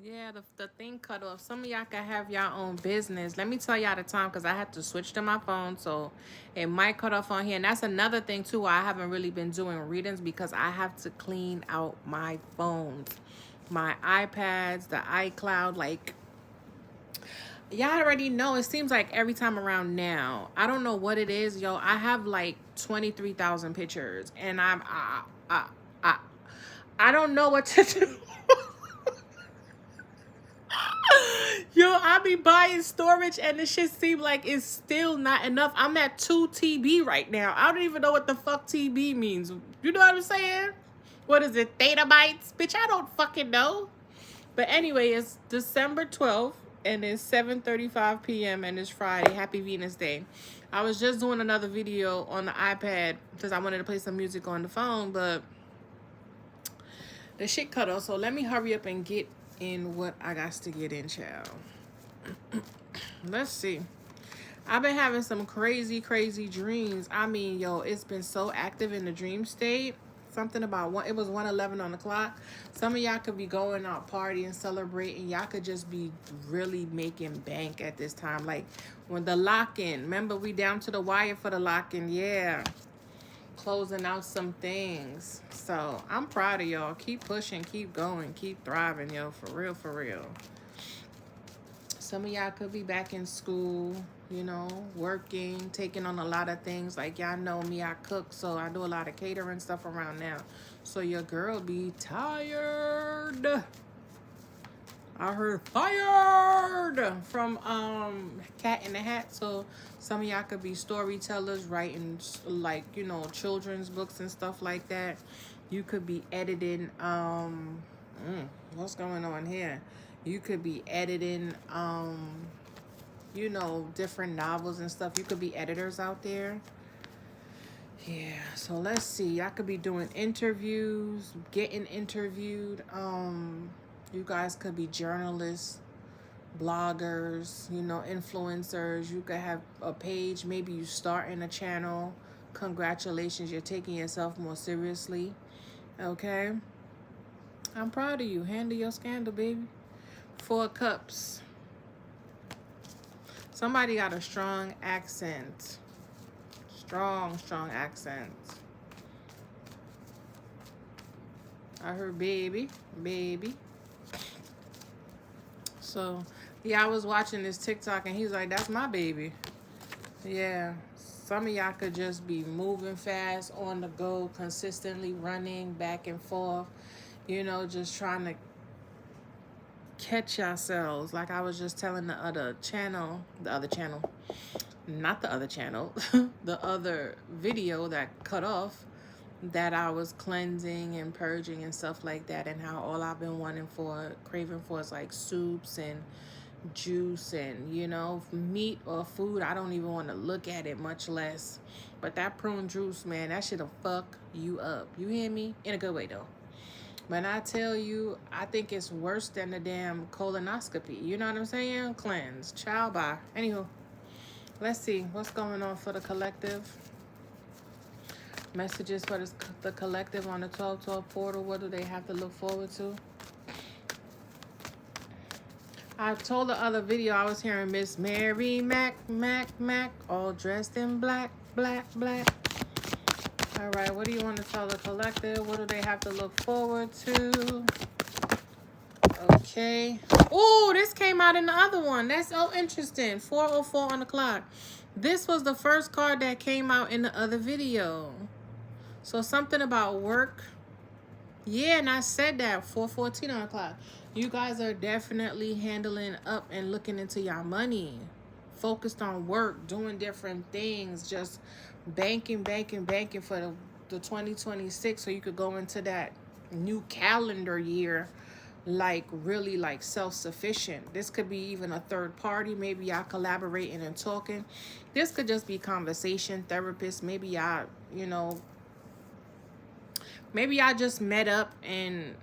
Yeah, the thing cut off. Some of y'all can have y'all own business. Let me tell y'all the time because I had to switch to my phone, so it might cut off on here. And that's another thing too. Why I haven't really been doing readings because I have to clean out my phones, my iPads, the iCloud. Like y'all already know. It seems like every time around now, I don't know what it is, yo. I have like 23,000 pictures, and I I don't know what to do. Yo, I be buying storage and this shit seem like it's still not enough. I'm at 2 TB right now. I don't even know what the fuck TB means. You know what I'm saying? What is it? Thetabytes? Bitch, I don't fucking know. But anyway, it's December 12th and it's 7:35 p.m. and it's Friday. Happy Venus Day. I was just doing another video on the iPad because I wanted to play some music on the phone, but the shit cut off. So let me hurry up and get in what I got to get in, child. Let's see. I've been having some crazy dreams. I mean, yo, it's been so active in the dream state. Something about it was 1:11 on the clock. Some of y'all could be going out partying, celebrating. Y'all could just be really making bank at this time. Like when the lock-in. Remember, we down to the wire for the lock-in. Yeah. Closing out some things. So I'm proud of y'all. Keep pushing, keep going, keep thriving, yo. For real, for real. Some of y'all could be back in school, you know, working, taking on a lot of things. Like y'all know me, I cook, so I do a lot of catering stuff around now. So your girl be tired. I heard fired from Cat in the Hat. So some of y'all could be storytellers, writing like, you know, children's books and stuff like that. You could be editing what's going on here? You could be editing you know, different novels and stuff. You could be editors out there. Yeah, so let's see. I could be doing interviews, getting interviewed. You guys could be journalists, bloggers, you know, influencers. You could have a page. Maybe you start in a channel. Congratulations, you're taking yourself more seriously. Okay? I'm proud of you. Handle your scandal, baby. 4 cups. Somebody got a strong accent. Strong accent. I heard baby. So, yeah, I was watching this TikTok and he's like, that's my baby. Yeah. Some of y'all could just be moving fast, on the go, consistently running back and forth, you know, just trying to catch yourselves. Like I was just telling the other channel, not the other channel, the other video that cut off, that I was cleansing and purging and stuff like that, and how all I've been craving for is like soups and juice and, you know, meat or food. I don't even want to look at it, much less. But that prune juice, man, that shit'll fuck you up. You hear me? In a good way though. When I tell you, I think it's worse than the damn colonoscopy. You know what I'm saying? Cleanse. Ciao, bye. Anywho, let's see what's going on for the collective. Messages for the collective on the 1212 portal. What do they have to look forward to? I told the other video I was hearing Miss Mary Mac, all dressed in black. All right, what do you want to tell the collective? What do they have to look forward to? Okay. Oh, this came out in the other one. That's so interesting. 4:04 on the clock. This was the first card that came out in the other video. So something about work. Yeah, and I said that 4:14 on the clock. You guys are definitely handling up and looking into your money. Focused on work, doing different things, just banking for the 2026 so you could go into that new calendar year like really like self-sufficient. This could be even a third party. Maybe y'all collaborating and talking. This could just be conversation, therapist. Maybe y'all, you know, maybe y'all just met up and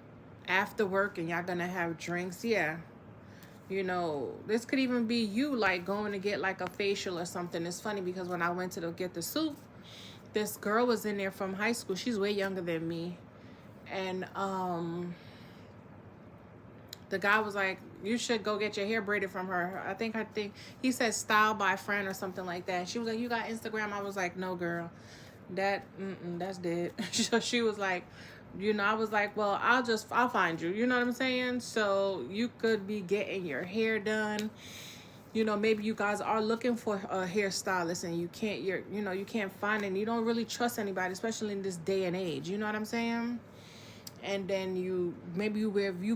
after work and y'all gonna have drinks. Yeah. You know, this could even be you like going to get like a facial or something. It's funny because when I went to get the soup, this girl was in there from high school. She's way younger than me. And The guy was like, you should go get your hair braided from her. I think he said styled by a friend or something like that. She was like, you got Instagram? I was like, no, girl, that's dead. So she was like, I was like, well, I'll find you. You know what I'm saying? So you could be getting your hair done. Maybe you guys are looking for a hairstylist and you can't find it. And you don't really trust anybody, especially in this day and age. You know what I'm saying? And then you've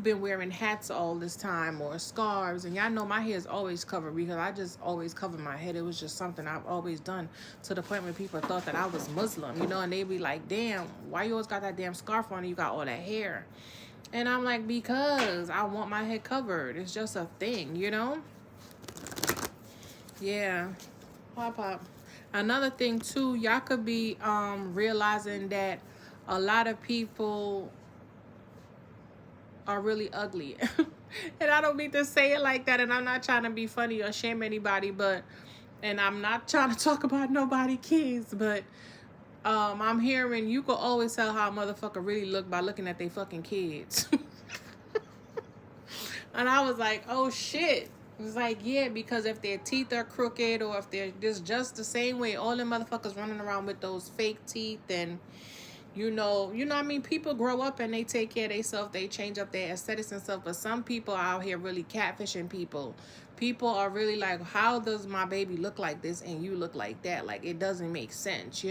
been wearing hats all this time or scarves, and y'all know my hair is always covered because I just always cover my head. It was just something I've always done, to the point where people thought that I was Muslim, and they be like, damn, why you always got that damn scarf on and you got all that hair? And I'm like, because I want my head covered. It's just a thing, Yeah. Pop. Another thing too, y'all could be realizing that a lot of people are really ugly. And I don't mean to say it like that, and I'm not trying to be funny or shame anybody, and I'm not trying to talk about nobody kids, but I'm hearing you can always tell how a motherfucker really look by looking at their fucking kids. And I was like, oh shit. It's like, yeah, because if their teeth are crooked or if they're just the same way, all them motherfuckers running around with those fake teeth, and what I mean? People grow up and they take care of themselves. They change up their aesthetics and stuff. But some people out here really catfishing people. People are really like, how does my baby look like this and you look like that? Like, it doesn't make sense,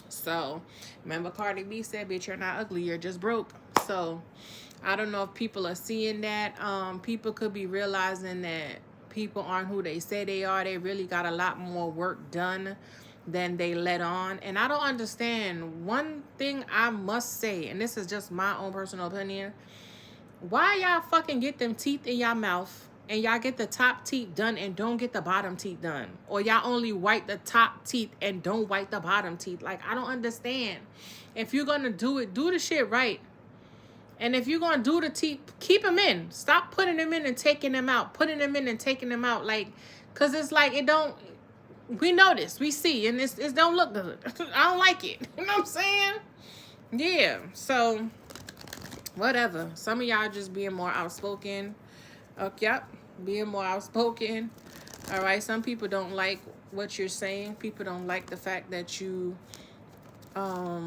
So, remember Cardi B said, bitch, you're not ugly. You're just broke. So, I don't know if people are seeing that. People could be realizing that people aren't who they say they are. They really got a lot more work done than they let on. And I don't understand. One thing I must say, and this is just my own personal opinion, why y'all fucking get them teeth in y'all mouth and y'all get the top teeth done and don't get the bottom teeth done? Or y'all only wipe the top teeth and don't wipe the bottom teeth? Like, I don't understand. If you're gonna do it, do the shit right. And if you're gonna do the teeth, keep them in. Stop putting them in and taking them out. Putting them in and taking them out. Like, cause it's like, it don't, we notice, we see, and it don't look good. I don't like it. You know what I'm saying? Yeah. So, whatever. Some of y'all just being more outspoken. Yep. Being more outspoken. All right. Some people don't like what you're saying. People don't like the fact that you are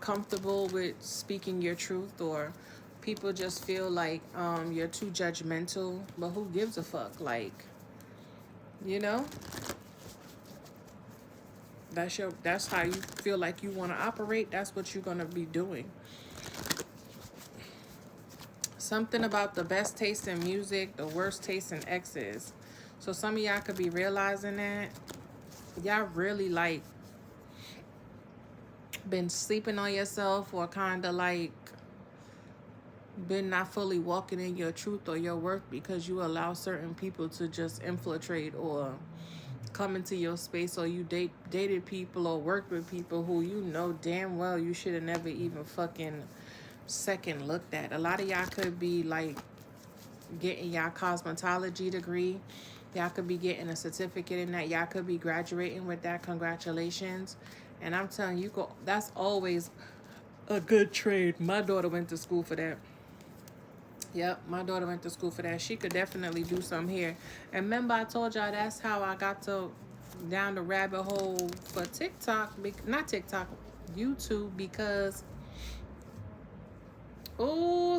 comfortable with speaking your truth, or people just feel like you're too judgmental. But who gives a fuck? Like, that's how you feel like you want to operate. That's what you're going to be doing. Something about the best taste in music, the worst taste in exes. So some of y'all could be realizing that y'all really like been sleeping on yourself, or kind of like been not fully walking in your truth or your worth, because you allow certain people to just infiltrate or come into your space, or you dated people or worked with people who damn well you should have never even fucking second looked at. A lot of y'all could be like getting y'all cosmetology degree. Y'all could be getting a certificate in that. Y'all could be graduating with that. Congratulations. And I'm telling you, that's always a good trade. My daughter went to school for that. Yep, my daughter went to school for that. She could definitely do some here. And remember, I told y'all that's how I got down the rabbit hole for TikTok. Not TikTok, YouTube, because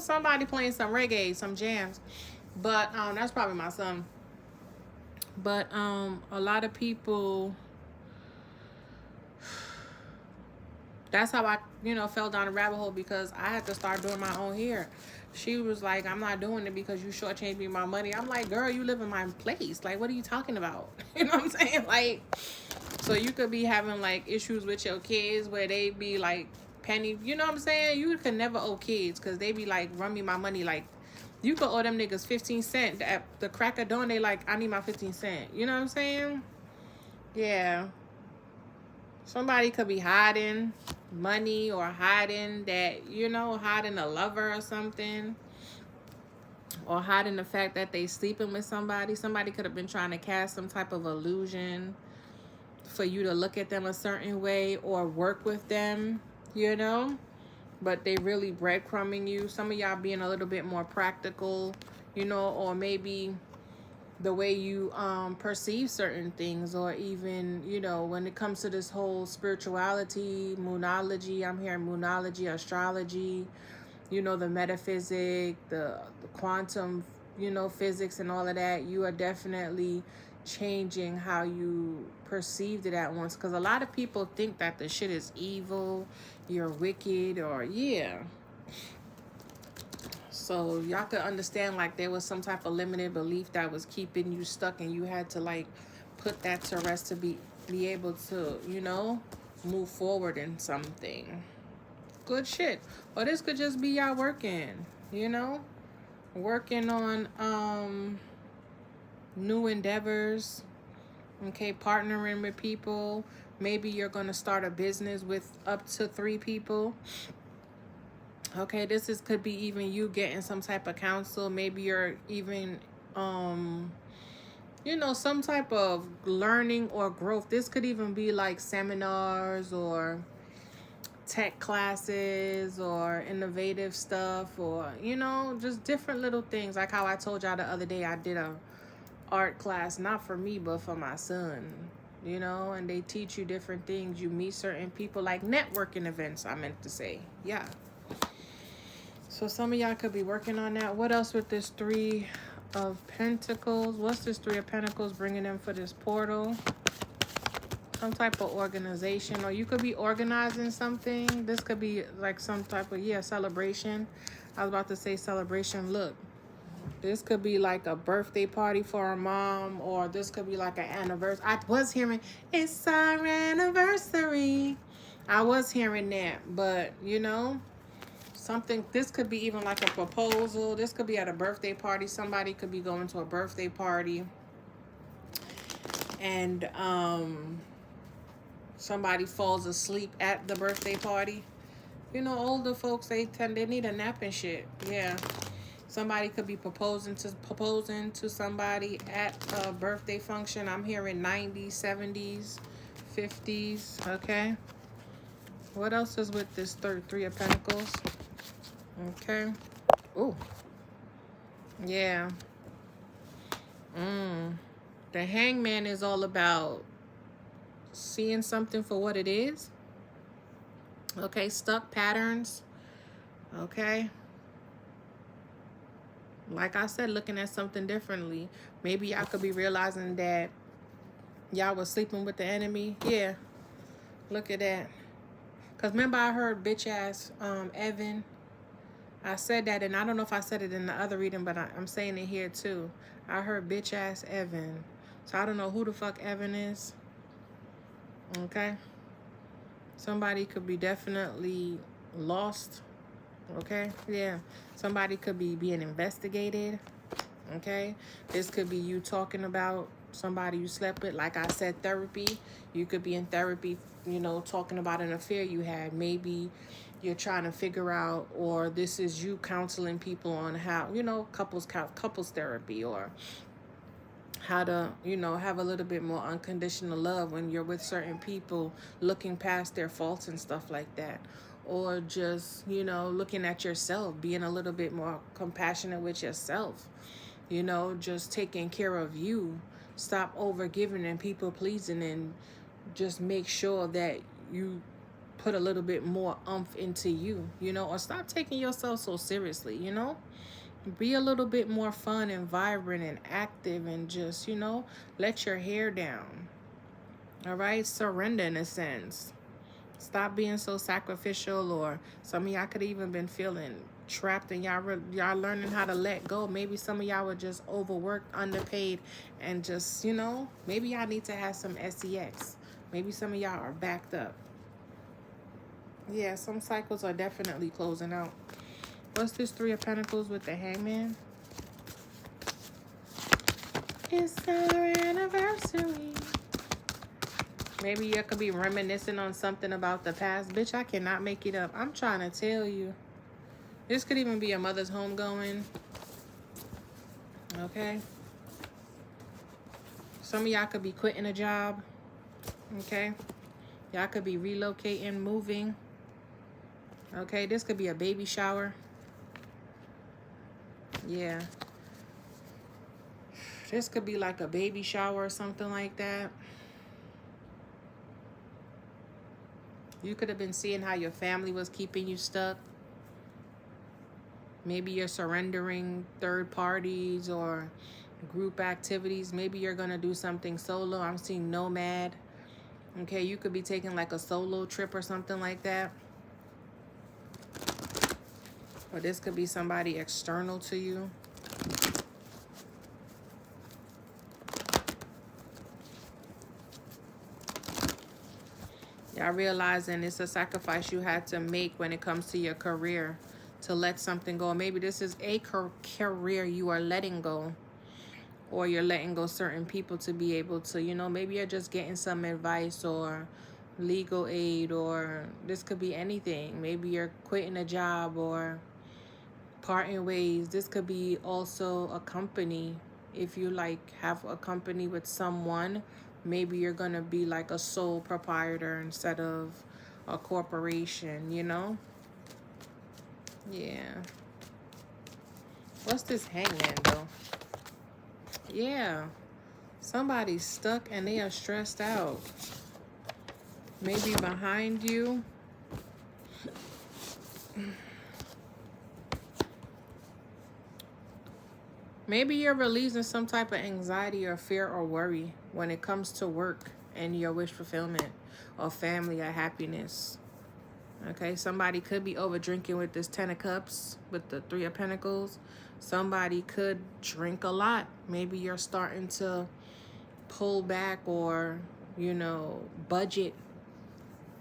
somebody playing some reggae, some jams. But that's probably my son. But a lot of people, that's how I, fell down the rabbit hole, because I had to start doing my own hair. She was like, I'm not doing it because you shortchanged me my money. I'm like, girl, you live in my place. Like, what are you talking about? You know what I'm saying? Like, so you could be having like issues with your kids where they be like penny. You know what I'm saying? You can never owe kids, because they be like, run me my money. Like, you could owe them niggas 15 cents. At the crack of dawn, they like, I need my 15 cents. You know what I'm saying? Yeah. Somebody could be hiding money, or hiding that, hiding a lover or something, or hiding the fact that they sleeping with somebody. Somebody could have been trying to cast some type of illusion for you to look at them a certain way or work with them, but they really breadcrumbing you. Some of y'all being a little bit more practical, you know, or maybe the way you perceive certain things, or even, you know, when it comes to this whole spirituality, moonology, I'm hearing moonology, astrology, you know, the metaphysic, the quantum, you know, physics and all of that, you are definitely changing how you perceived it at once. Because a lot of people think that the shit is evil, you're wicked, or yeah. So y'all could understand, like, there was some type of limited belief that was keeping you stuck, and you had to, like, put that to rest to be able to, you know, move forward in something. Good shit. Or this could just be y'all working, you know, working on new endeavors. Okay, partnering with people. Maybe you're gonna start a business with up to 3 people. Okay, could be even you getting some type of counsel. Maybe you're even you know, some type of learning or growth. This could even be like seminars or tech classes or innovative stuff, or, you know, just different little things. Like how I told y'all the other day, I did a art class, not for me but for my son, you know, and they teach you different things. You meet certain people, like networking events, I meant to say. Yeah. So some of y'all could be working on that. What else with this 3 of Pentacles? What's this 3 of Pentacles bringing in for this portal? Some type of organization, or you could be organizing something. This could be like some type of, yeah, celebration. I was about to say celebration. Look, this could be like a birthday party for a mom, or this could be like an anniversary. I was hearing, it's our anniversary. I was hearing that, but, you know, something, this could be even like a proposal. This could be at a birthday party. Somebody could be going to a birthday party, and somebody falls asleep at the birthday party. You know, older folks, they need a nap and shit. Yeah. Somebody could be proposing to somebody at a birthday function. I'm hearing 90s, 70s, 50s. Okay. What else is with this 3 of Pentacles? Okay. Ooh. Yeah. The Hangman is all about seeing something for what it is. Okay, stuck patterns. Okay. Like I said, looking at something differently. Maybe y'all could be realizing that y'all was sleeping with the enemy. Yeah. Look at that. Because remember, I heard bitch ass Evan. I said that, and I don't know if I said it in the other reading, but I'm saying it here too. I heard bitch ass Evan. So I don't know who the fuck Evan is. Okay. Somebody could be definitely lost. Okay. Yeah. Somebody could be being investigated. Okay. This could be you talking about somebody you slept with. Like I said, therapy. You could be in therapy, you know, talking about an affair you had. Maybe you're trying to figure out, or this is you counseling people on how, you know, couples therapy, or how to, you know, have a little bit more unconditional love when you're with certain people, looking past their faults and stuff like that. Or just, you know, looking at yourself, being a little bit more compassionate with yourself, you know, just taking care of you. Stop over giving and people pleasing, and just make sure that you put a little bit more oomph into you, you know, or stop taking yourself so seriously, you know. Be a little bit more fun and vibrant and active, and just, you know, let your hair down. All right, surrender in a sense. Stop being so sacrificial, or some of y'all could even been feeling trapped, and y'all learning how to let go. Maybe some of y'all were just overworked, underpaid, and just, you know, maybe y'all need to have some sex. Maybe some of y'all are backed up. Yeah, some cycles are definitely closing out. What's this 3 of Pentacles with the Hangman? It's our anniversary. Maybe you could be reminiscing on something about the past. Bitch, I cannot make it up. I'm trying to tell you. This could even be a mother's homegoing. Okay. Some of y'all could be quitting a job. Okay. Y'all could be relocating, moving. Okay, this could be a baby shower. Yeah. This could be like a baby shower or something like that. You could have been seeing how your family was keeping you stuck. Maybe you're surrendering third parties or group activities. Maybe you're going to do something solo. I'm seeing nomad. Okay, you could be taking like a solo trip or something like that. Or this could be somebody external to you. Y'all realizing it's a sacrifice you had to make when it comes to your career to let something go. Maybe this is a career you are letting go, or you're letting go certain people to be able to, you know, maybe you're just getting some advice or legal aid, or this could be anything. Maybe you're quitting a job or parting ways. This could be also a company. If you like have a company with someone, maybe you're gonna be like a sole proprietor instead of a corporation, you know? Yeah. What's this hangman though? Yeah. Somebody's stuck and they are stressed out. Maybe behind you. Maybe you're releasing some type of anxiety or fear or worry when it comes to work and your wish fulfillment or family or happiness. Okay, somebody could be over drinking with this 10 of Cups with the 3 of Pentacles. Somebody could drink a lot. Maybe you're starting to pull back or, you know, budget.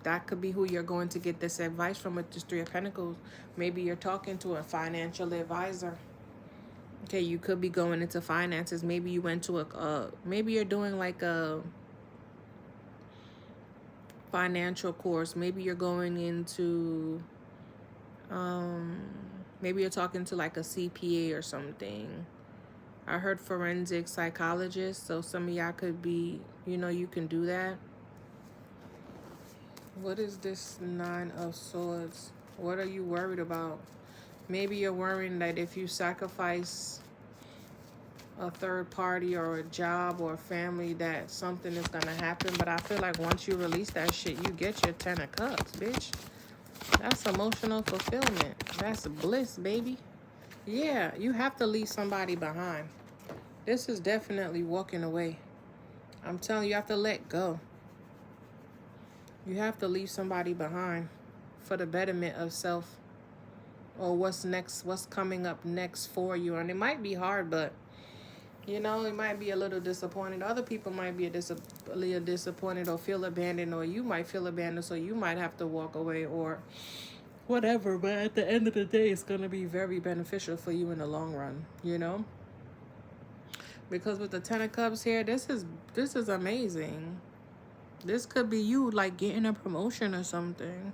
That could be who you're going to get this advice from with this 3 of Pentacles. Maybe you're talking to a financial advisor. Okay, you could be going into finances. Maybe you went to maybe you're doing like a financial course. Maybe you're going into, maybe you're talking to like a CPA or something. I heard forensic psychologist, so some of y'all could be, you know, you can do that. What is this 9 of Swords? What are you worried about? Maybe you're worrying that if you sacrifice a third party or a job or a family that something is going to happen. But I feel like once you release that shit, you get your 10 of Cups, bitch. That's emotional fulfillment. That's bliss, baby. Yeah, you have to leave somebody behind. This is definitely walking away. I'm telling you, you have to let go. You have to leave somebody behind for the betterment of self, or what's next, what's coming up next for you. And it might be hard, but you know, it might be a little disappointed. Other people might be a little disappointed or feel abandoned, or you might feel abandoned, so you might have to walk away or whatever. But at the end of the day, it's going to be very beneficial for you in the long run, you know? Because with the 10 of Cups here, this is amazing. This could be you, like, getting a promotion or something.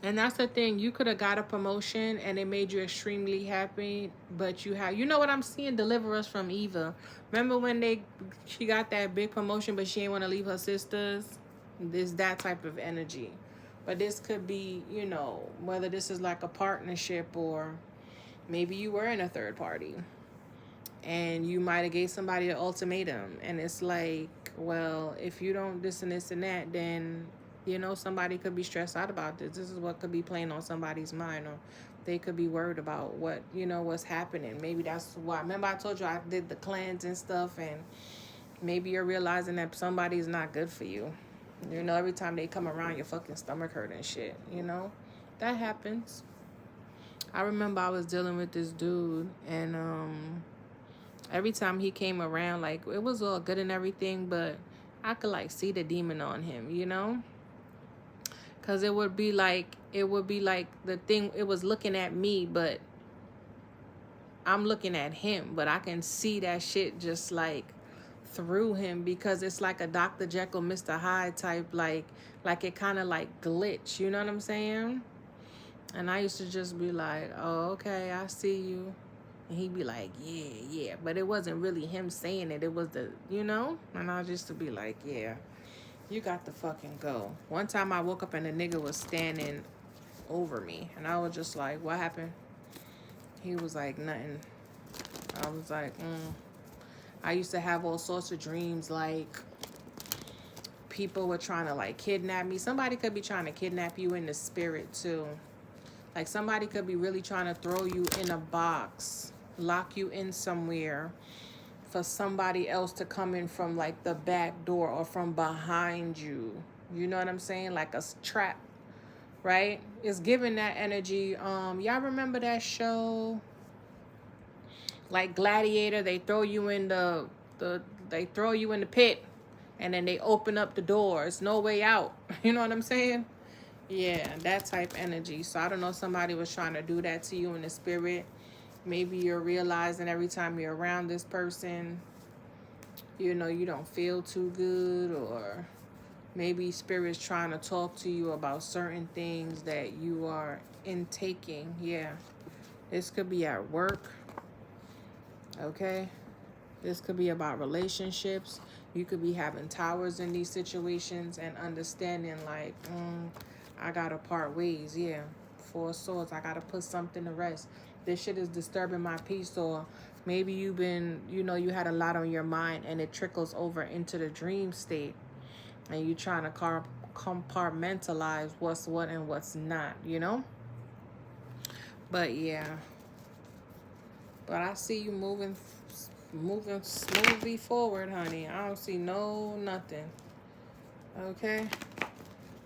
And that's the thing. You could have got a promotion and it made you extremely happy, but you know what I'm seeing? Deliver Us from Eva. Remember when she got that big promotion, but she didn't want to leave her sisters? This that type of energy. But this could be, you know, whether this is like a partnership or maybe you were in a third party and you might have gave somebody an ultimatum, and it's like, well, if you don't this and this and that, then you know, somebody could be stressed out about this. This is what could be playing on somebody's mind, or they could be worried about what, you know, what's happening. Maybe that's why. Remember I told you I did the cleanse and stuff, and maybe you're realizing that somebody's not good for you. You know, every time they come around, your fucking stomach hurt and shit, you know? That happens. I remember I was dealing with this dude, and every time he came around, like, it was all good and everything, but I could, like, see the demon on him, you know? Because it would be like the thing, it was looking at me, but I'm looking at him. But I can see that shit just like through him, because it's like a Dr. Jekyll, Mr. Hyde type, like it kind of like glitch, you know what I'm saying? And I used to just be like, oh, okay, I see you. And he'd be like, yeah. But it wasn't really him saying it. It was the, you know? And I used to be like, yeah. You got to fucking go. One time I woke up and a nigga was standing over me. And I was just like, what happened? He was like, nothing. I was like, I used to have all sorts of dreams, like people were trying to like kidnap me. Somebody could be trying to kidnap you in the spirit too. Like somebody could be really trying to throw you in a box, lock you in somewhere for somebody else to come in from like the back door or from behind you. You know what I'm saying? Like a trap, right? It's giving that energy. Y'all remember that show? Like Gladiator, they throw you in they throw you in the pit and then they open up the doors. No way out. You know what I'm saying? Yeah, that type energy. So I don't know, somebody was trying to do that to you in the spirit. Maybe you're realizing every time you're around this person, you know, you don't feel too good, or maybe spirit's trying to talk to you about certain things that you are intaking. Yeah. This could be at work. Okay. This could be about relationships. You could be having towers in these situations and understanding like, I gotta part ways. Yeah. Four Swords. I gotta put something to rest. This shit is disturbing my peace. Or maybe you've been, you know, you had a lot on your mind and it trickles over into the dream state. And you trying to compartmentalize what's what and what's not, you know? But yeah. But I see you moving smoothly forward, honey. I don't see nothing. Okay?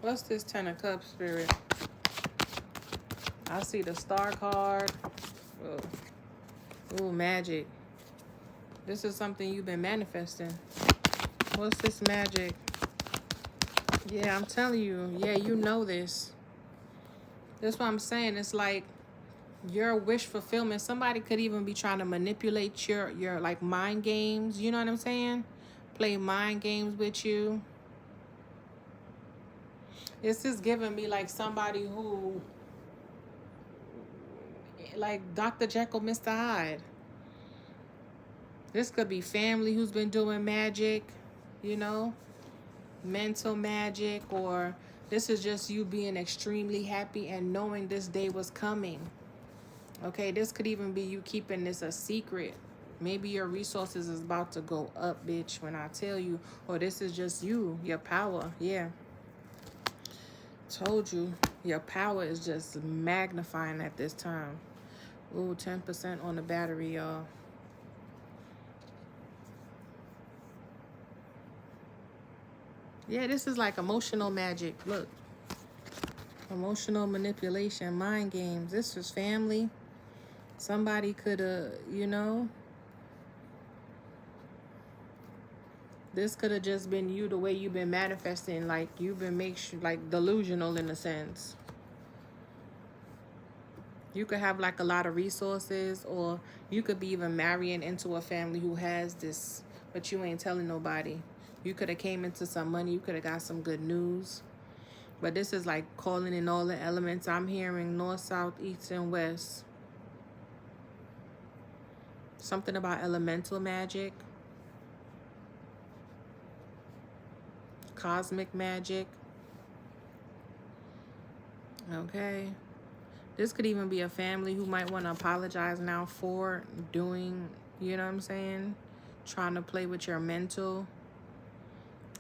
What's this Ten of Cups, Spirit? I see the Star card. Ooh, magic. This is something you've been manifesting. What's this magic? Yeah, I'm telling you. Yeah, you know this. That's what I'm saying. It's like your wish fulfillment. Somebody could even be trying to manipulate your like mind games. You know what I'm saying? Play mind games with you. This is giving me like somebody who, like Dr. Jekyll, Mr. Hyde. This could be family who's been doing magic, you know, mental magic, or this is just you being extremely happy and knowing this day was coming. Okay, this could even be you keeping this a secret. Maybe your resources is about to go up, bitch, when I tell you. Or this is just you, your power. Yeah. Told you. Your power is just magnifying at this time. Ooh, 10% on the battery, y'all. Yeah, this is like emotional magic. Look. Emotional manipulation, mind games. This was family. Somebody could have, you know. This could have just been you, the way you've been manifesting. Like, you've been like delusional in a sense. You could have like a lot of resources, or you could be even marrying into a family who has this, but you ain't telling nobody. You could have came into some money. You could have got some good news. But this is like calling in all the elements. I'm hearing north, south, east, and west. Something about elemental magic. Cosmic magic. Okay. This could even be a family who might want to apologize now for doing, you know what I'm saying? Trying to play with your mental.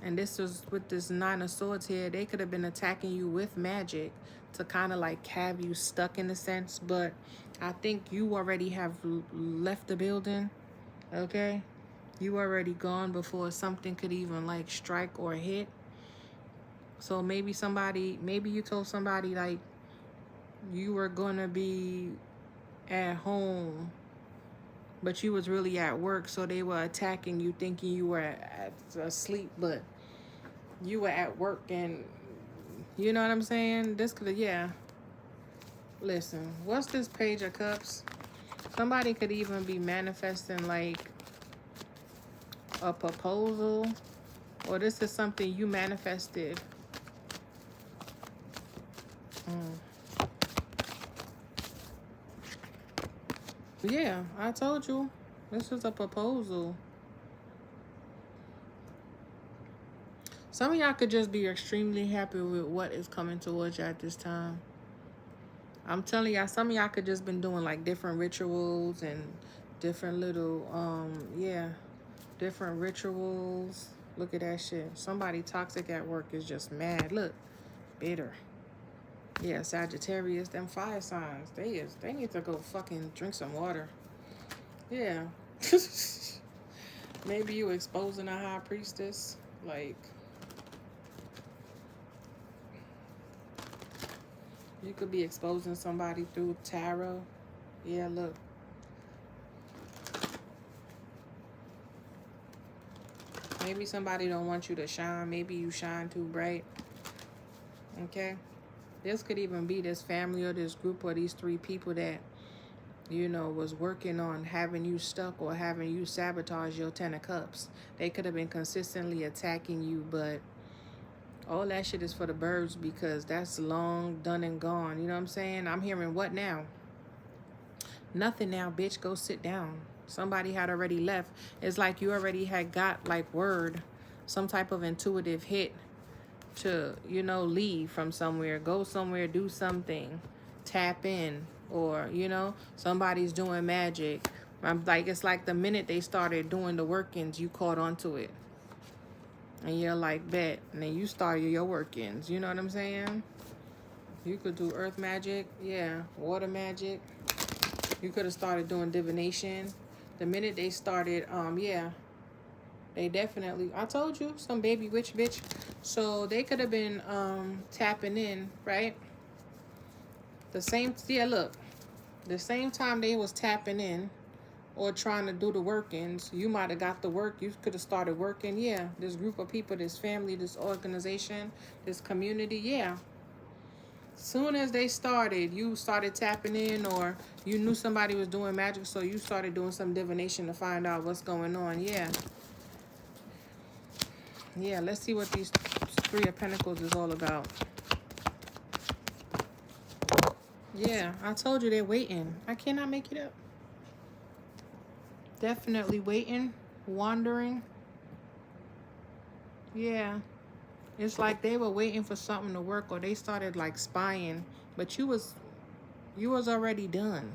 And this was with this Nine of Swords here. They could have been attacking you with magic to kind of like have you stuck in a sense. But I think you already have left the building. Okay? You already gone before something could even like strike or hit. So maybe you told somebody like you were going to be at home, but you was really at work. So they were attacking you thinking you were asleep, but you were at work. And you know what I'm saying? This could have, yeah. Listen, what's this Page of Cups? Somebody could even be manifesting like a proposal, or this is something you manifested. Yeah, I told you. This is a proposal. Some of y'all could just be extremely happy with what is coming towards you at this time. I'm telling y'all, some of y'all could just been doing like different rituals and different little, different rituals. Look at that shit. Somebody toxic at work is just mad. Look, bitter. Yeah, Sagittarius, them fire signs. They need to go fucking drink some water. Yeah. Maybe you exposing a high priestess. Like, you could be exposing somebody through tarot. Yeah, look. Maybe somebody don't want you to shine. Maybe you shine too bright. Okay? This could even be this family or this group or these 3 people that, you know, was working on having you stuck or having you sabotage your 10 of Cups. They could have been consistently attacking you, but all that shit is for the birds because that's long done and gone. You know what I'm saying? I'm hearing what now? Nothing now, bitch. Go sit down. Somebody had already left. It's like you already had got like word, some type of intuitive hit to, you know, leave from somewhere, go somewhere, do something, tap in, or, you know, somebody's doing magic. I'm like, it's like the minute they started doing the workings, you caught onto it. And you're like, bet. And then you started your workings. You know what I'm saying? You could do earth magic. Yeah. Water magic. You could have started doing divination. The minute they started, they definitely, I told you, some baby witch bitch. So they could have been tapping in, right? The same time they was tapping in or trying to do the workings, you might have got the work. You could have started working. Yeah, this group of people, this family, this organization, this community, yeah. Soon as they started, you started tapping in, or you knew somebody was doing magic, so you started doing some divination to find out what's going on. Yeah. Yeah, let's see what these 3 of Pentacles is all about. Yeah, I told you they're waiting. I cannot make it up. Definitely waiting, wandering. Yeah. It's like they were waiting for something to work, or they started like spying, but you was already done.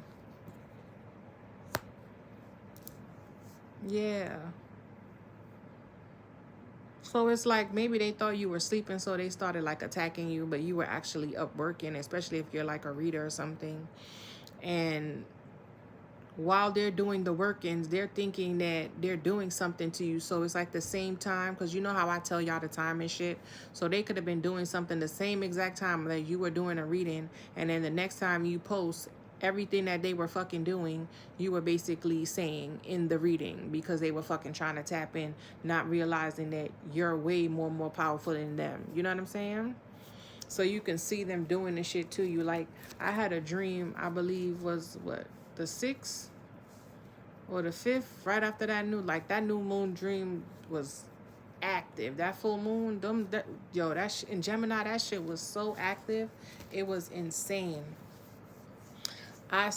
Yeah. So it's like maybe they thought you were sleeping, so they started like attacking you, but you were actually up working, especially if you're like a reader or something. And while they're doing the workings, they're thinking that they're doing something to you. So it's like the same time, because you know how I tell y'all the time and shit. So they could have been doing something the same exact time that you were doing a reading, and then the next time you post, everything that they were fucking doing, you were basically saying in the reading, because they were fucking trying to tap in, not realizing that you're way more powerful than them. You know what I'm saying? So you can see them doing the shit to you. Like, I had a dream, I believe was the 6th or the 5th, right after that new moon dream was active. That full moon, in Gemini, that shit was so active. It was insane. I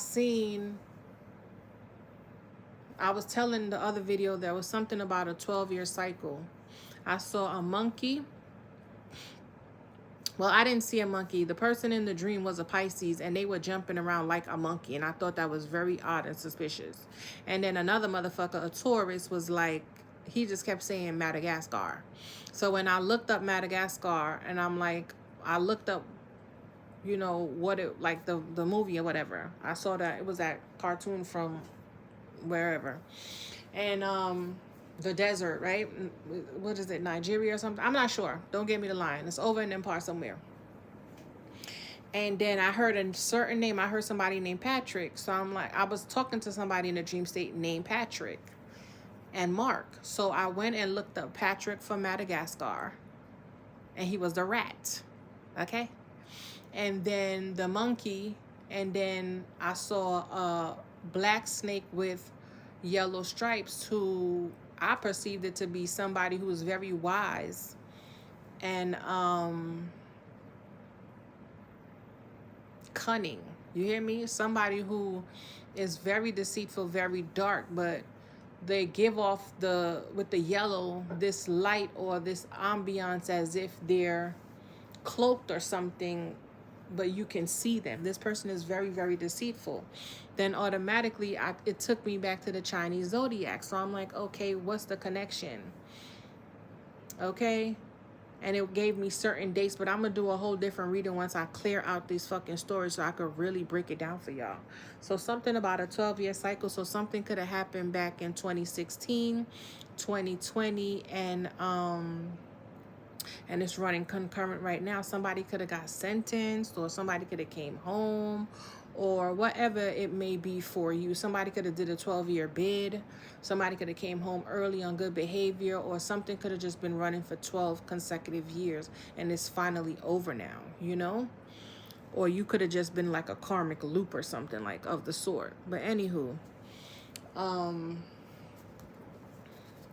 was telling the other video, there was something about a 12-year cycle. I saw a monkey. Well, I didn't see a monkey. The person in the dream was a Pisces, and they were jumping around like a monkey, and I thought that was very odd and suspicious. And then another motherfucker, a Taurus, was like, he just kept saying Madagascar. So when I looked up Madagascar, and I'm like, I looked up, you know, what it, like the movie or whatever. I saw that it was that cartoon from wherever. And the desert, right? What is it, Nigeria or something? I'm not sure. Don't get me the line. It's over in them parts somewhere. And then I heard a certain name. I heard somebody named Patrick. So I'm like, I was talking to somebody in the dream state named Patrick and Mark. So I went and looked up Patrick from Madagascar. And he was the rat. Okay? And then the monkey. And then I saw a black snake with yellow stripes, who I perceived it to be somebody who was very wise and cunning. You hear me? Somebody who is very deceitful, very dark, but they give off with the yellow this light or this ambiance as if they're cloaked or something, but you can see them. This person is very, very deceitful. Then automatically it took me back to the Chinese zodiac. So I'm like, okay, what's the connection? Okay. And it gave me certain dates, but I'm gonna do a whole different reading once I clear out these fucking stories so I could really break it down for y'all. So something about a 12-year cycle. So something could have happened back in 2016, 2020, and it's running concurrent right now. Somebody could have got sentenced, or somebody could have came home, or whatever it may be for you. Somebody could have did a 12-year bid. Somebody could have came home early on good behavior, or something could have just been running for 12 consecutive years and it's finally over now, you know? Or you could have just been like a karmic loop or something like of the sort. But anywho,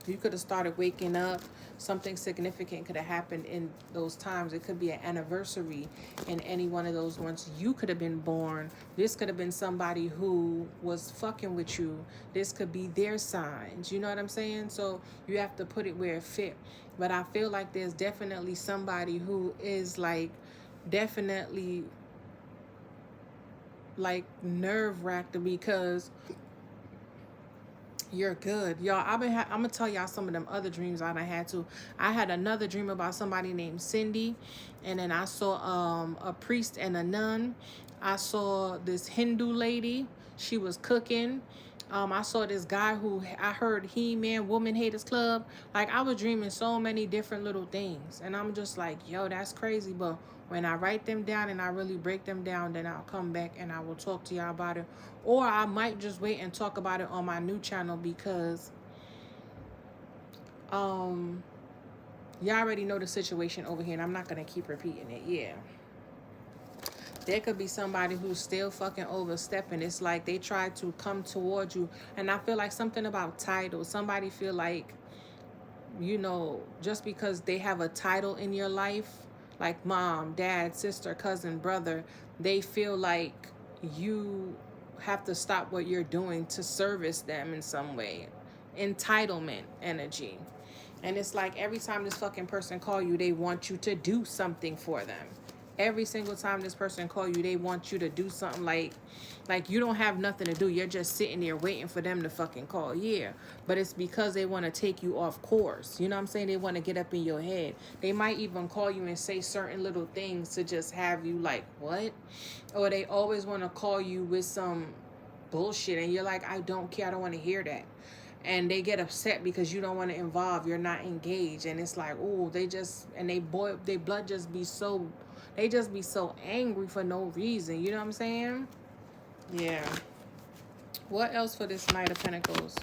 you could have started waking up. Something significant could have happened in those times. It could be an anniversary in any one of those ones. You could have been born. This could have been somebody who was fucking with you. This could be their signs. You know what I'm saying? So you have to put it where it fit. But I feel like there's definitely somebody who is like definitely like nerve-wracked because you're good, y'all. I'm gonna tell y'all some of them other dreams I had too. I had another dream about somebody named Cindy, and then I saw a priest and a nun. I saw this Hindu lady. She was cooking. I saw this guy who I heard He-Man Woman Haters Club. Like, I was dreaming so many different little things, and I'm just like, yo, that's crazy. But when I write them down and I really break them down, then I'll come back and I will talk to y'all about it. Or I might just wait and talk about it on my new channel because y'all already know the situation over here and I'm not going to keep repeating it. Yeah. There could be somebody who's still fucking overstepping. It's like they try to come towards you. And I feel like something about title. Somebody feel like, you know, just because they have a title in your life, like mom, dad, sister, cousin, brother, they feel like you have to stop what you're doing to service them in some way. Entitlement energy. And it's like every time this fucking person call you, they want you to do something for them. Every single time this person call you, they want you to do something like you don't have nothing to do. You're just sitting there waiting for them to fucking call. Yeah. But it's because they want to take you off course. You know what I'm saying? They want to get up in your head. They might even call you and say certain little things to just have you like, what? Or they always want to call you with some bullshit and you're like, I don't care. I don't want to hear that. And they get upset because you don't want to involve. You're not engaged. And it's like, oh, they blood just be so... They just be so angry for no reason. You know what I'm saying? Yeah. What else for this Knight of Pentacles?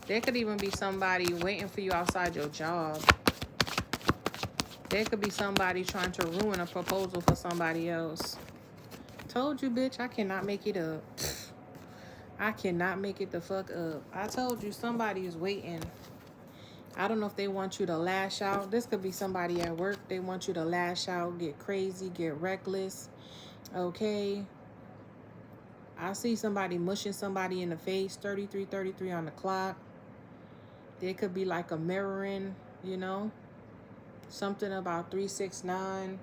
There could even be somebody waiting for you outside your job. There could be somebody trying to ruin a proposal for somebody else. Told you, bitch, I cannot make it up. I cannot make it the fuck up. I told you somebody is waiting. I don't know if they want you to lash out. This could be somebody at work. They want you to lash out, get crazy, get reckless. Okay. I see somebody mushing somebody in the face. 33 on the clock. There could be like a mirroring, you know. Something about 369.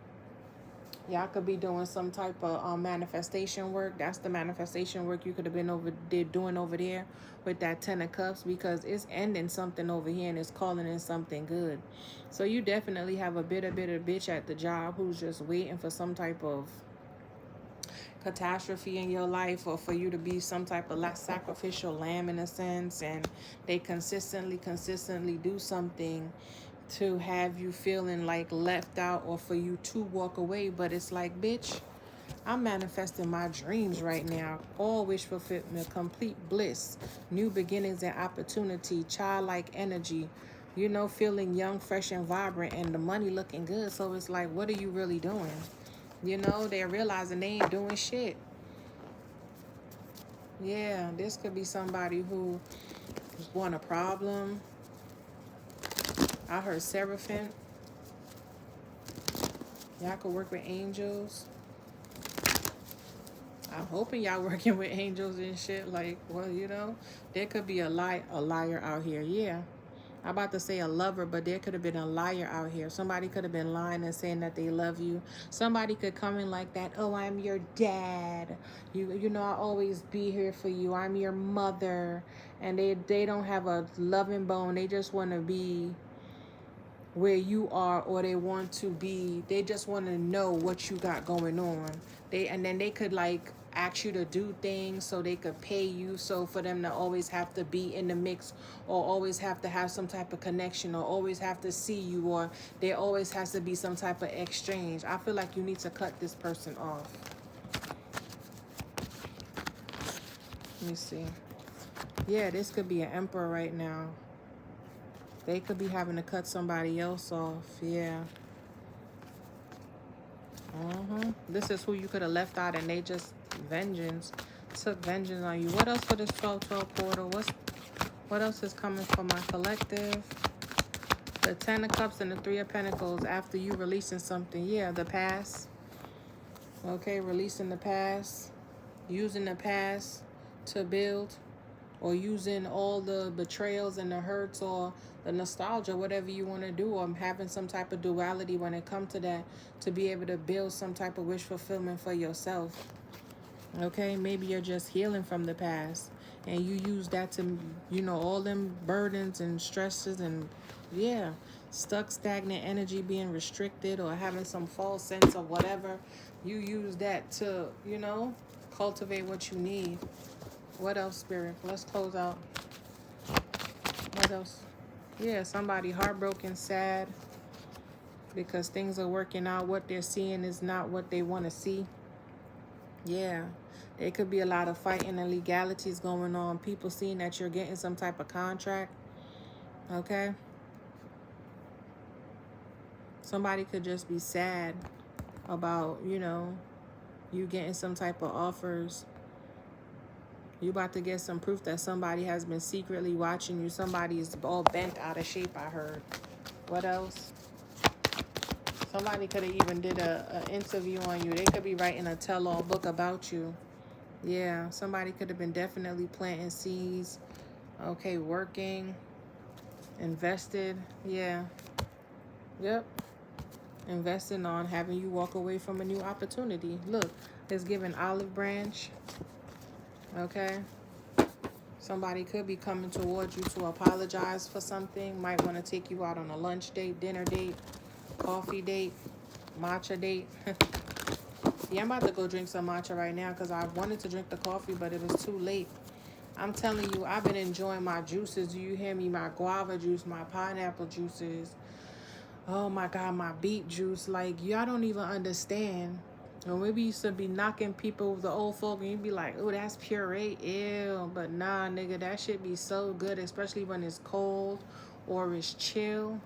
Y'all could be doing some type of manifestation work. That's the manifestation work you could have been doing over there with that 10 of Cups, because it's ending something over here and it's calling in something good. So you definitely have a bitter bitch at the job who's just waiting for some type of catastrophe in your life, or for you to be some type of sacrificial lamb in a sense, and they consistently do something to have you feeling like left out, or for you to walk away. But it's like, bitch, I'm manifesting my dreams right now. All wish fulfillment, complete bliss, new beginnings and opportunity, childlike energy, you know, feeling young, fresh, and vibrant, and the money looking good. So it's like, what are you really doing? You know, they're realizing they ain't doing shit. Yeah, this could be somebody who want a problem. I heard Seraphim. Y'all could work with angels. I'm hoping y'all working with angels and shit. Like, well, you know, there could be a liar out here. Yeah. I'm about to say a lover, but there could have been a liar out here. Somebody could have been lying and saying that they love you. Somebody could come in like that. Oh, I'm your dad. You know, I'll always be here for you. I'm your mother. And they don't have a loving bone. They just want to be where you are, or they want to be, they just want to know what you got going on. And then they could like ask you to do things so they could pay you, so for them to always have to be in the mix, or always have to have some type of connection, or always have to see you, or there always has to be some type of exchange. I feel like you need to cut this person off. Let me see. Yeah, this could be an emperor right now. They could be having to cut somebody else off. Yeah. This is who you could have left out, and they just took vengeance on you. What else for this 12-12 portal? What else is coming for my collective? The 10 of Cups and the 3 of Pentacles. After you releasing something, yeah, the past. Okay, releasing the past, using the past to build, or using all the betrayals and the hurts or the nostalgia, whatever you want to do, or having some type of duality when it comes to that, to be able to build some type of wish fulfillment for yourself. Okay, maybe you're just healing from the past, and you use that to, you know, all them burdens and stresses and, yeah, stuck, stagnant energy, being restricted, or having some false sense of whatever. You use that to, you know, cultivate what you need. What else, Spirit? Let's close out. What else? Yeah, somebody heartbroken, sad, because things are working out. What they're seeing is not what they want to see. Yeah. There could be a lot of fighting and legalities going on. People seeing that you're getting some type of contract. Okay? Somebody could just be sad about, you know, you getting some type of offers. You about to get some proof that somebody has been secretly watching you. Somebody is all bent out of shape, I heard. What else? Somebody could have even did a interview on you. They could be writing a tell-all book about you. Yeah, somebody could have been definitely planting seeds. Okay, working, invested. Yeah. Yep. Investing on having you walk away from a new opportunity. Look, it's giving olive branch. Okay. Somebody could be coming towards you to apologize for something. Might want to take you out on a lunch date, dinner date, coffee date, matcha date. Yeah, I'm about to go drink some matcha right now because I wanted to drink the coffee, but it was too late. I'm telling you, I've been enjoying my juices. Do you hear me? My guava juice, my pineapple juices. Oh my God, my beet juice. Like, y'all don't even understand. And we used to be knocking people, the old folk, and you'd be like, oh, that's puree. Ew. But nah, nigga, that shit be so good, especially when it's cold or it's chill.